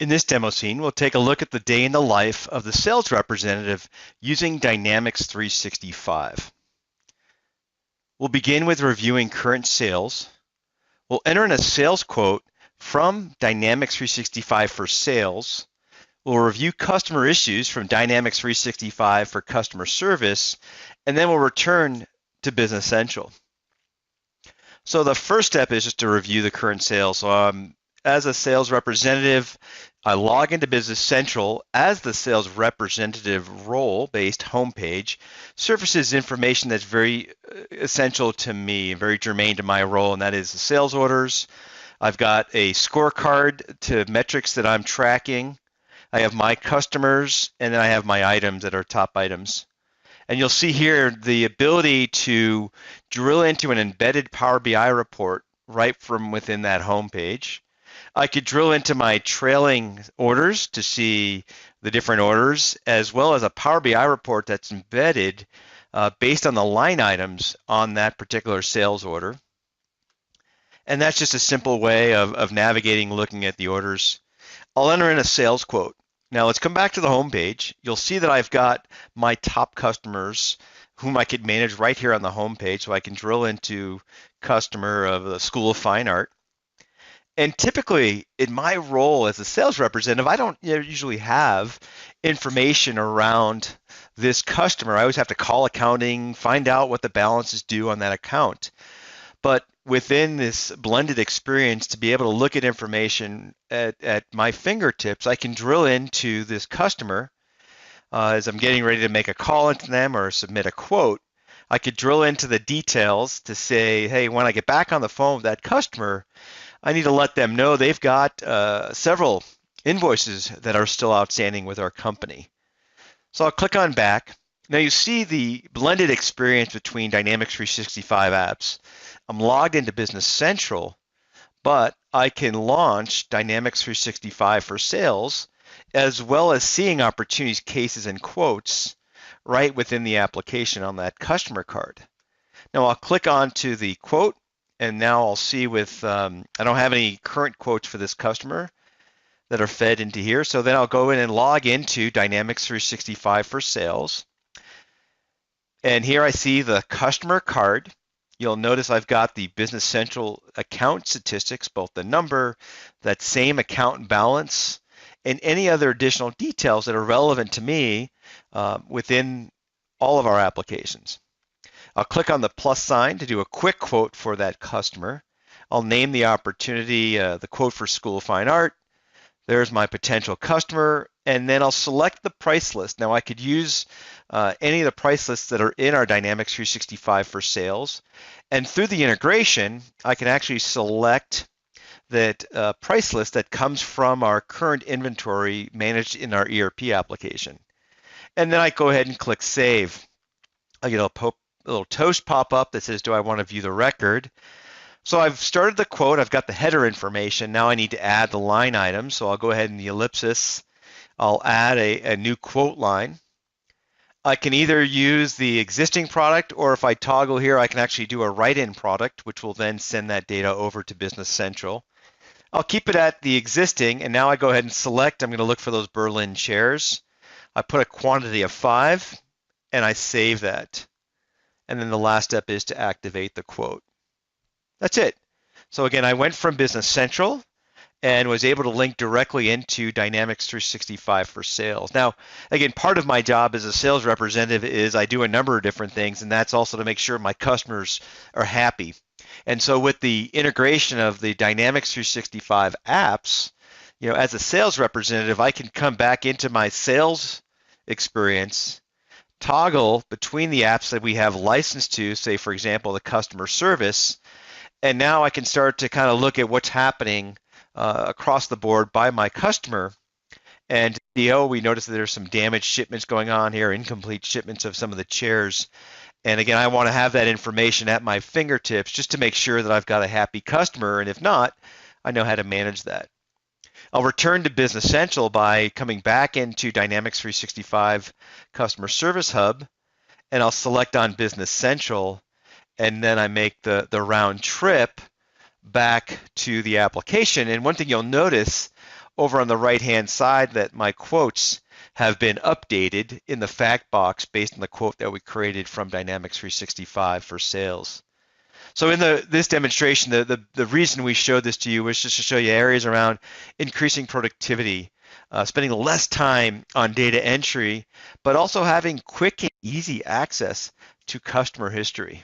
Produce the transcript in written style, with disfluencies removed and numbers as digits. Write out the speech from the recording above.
In this demo scene, we'll take a look at the day in the life of the sales representative using Dynamics 365. We'll begin with reviewing current sales. We'll enter in a sales quote from Dynamics 365 for sales. We'll review customer issues from Dynamics 365 for customer service, and then we'll return to Business Central. So the first step is just to review the current sales. So as a sales representative, I log into Business Central as the sales representative role-based homepage surfaces information that's very essential to me, very germane to my role, and that is the sales orders. I've got a scorecard to metrics that I'm tracking. I have my customers, and then I have my items that are top items. And you'll see here the ability to drill into an embedded Power BI report right from within that homepage. I could drill into my trailing orders to see the different orders, as well as a Power BI report that's embedded based on the line items on that particular sales order. And that's just a simple way of navigating, looking at the orders. I'll enter in a sales quote. Now let's come back to the home page. You'll see that I've got my top customers whom I could manage right here on the home page, so I can drill into customer of the School of Fine Art. And typically in my role as a sales representative, I don't usually have information around this customer. I always have to call accounting, find out what the balance is due on that account. But within this blended experience, to be able to look at information at my fingertips, I can drill into this customer as I'm getting ready to make a call into them or submit a quote. I could drill into the details to say, hey, when I get back on the phone with that customer, I need to let them know they've got several invoices that are still outstanding with our company. So I'll click on back. Now you see the blended experience between Dynamics 365 apps. I'm logged into Business Central, but I can launch Dynamics 365 for sales, as well as seeing opportunities, cases, and quotes right within the application on that customer card. Now I'll click on to the quote, and now I'll see with, I don't have any current quotes for this customer that are fed into here. So then I'll go in and log into Dynamics 365 for sales. And here I see the customer card. You'll notice I've got the Business Central account statistics, both the number, that same account balance, and any other additional details that are relevant to me within all of our applications. I'll click on the plus sign to do a quick quote for that customer. I'll name the opportunity, the quote for School of Fine Art. There's my potential customer, and then I'll select the price list. Now I could use any of the price lists that are in our Dynamics 365 for sales, and through the integration, I can actually select that price list that comes from our current inventory managed in our ERP application. And then I go ahead and click Save. I get a little toast pop up that says, do I want to view the record? So I've started the quote, I've got the header information. Now I need to add the line item. So I'll go ahead in the ellipsis. I'll add a new quote line. I can either use the existing product, or if I toggle here, I can actually do a write-in product, which will then send that data over to Business Central. I'll keep it at the existing, and now I go ahead and select, I'm going to look for those Berlin chairs. I put a quantity of 5, and I save that. And then the last step is to activate the quote. That's it. So again, I went from Business Central and was able to link directly into Dynamics 365 for sales. Now, again, part of my job as a sales representative is I do a number of different things, and that's also to make sure my customers are happy. And so with the integration of the Dynamics 365 apps, as a sales representative, I can come back into my sales experience, toggle between the apps that we have licensed to, say, for example, the customer service, and now I can start to kind of look at what's happening across the board by my customer. And we notice that there's some damaged shipments going on here, incomplete shipments of some of the chairs. And again, I want to have that information at my fingertips just to make sure that I've got a happy customer. And if not, I know how to manage that. I'll return to Business Central by coming back into Dynamics 365 Customer Service Hub, and I'll select on Business Central, and then I make the round trip back to the application. And one thing you'll notice over on the right-hand side that my quotes have been updated in the fact box based on the quote that we created from Dynamics 365 for sales. So in this demonstration, the reason we showed this to you was just to show you areas around increasing productivity, spending less time on data entry, but also having quick and easy access to customer history.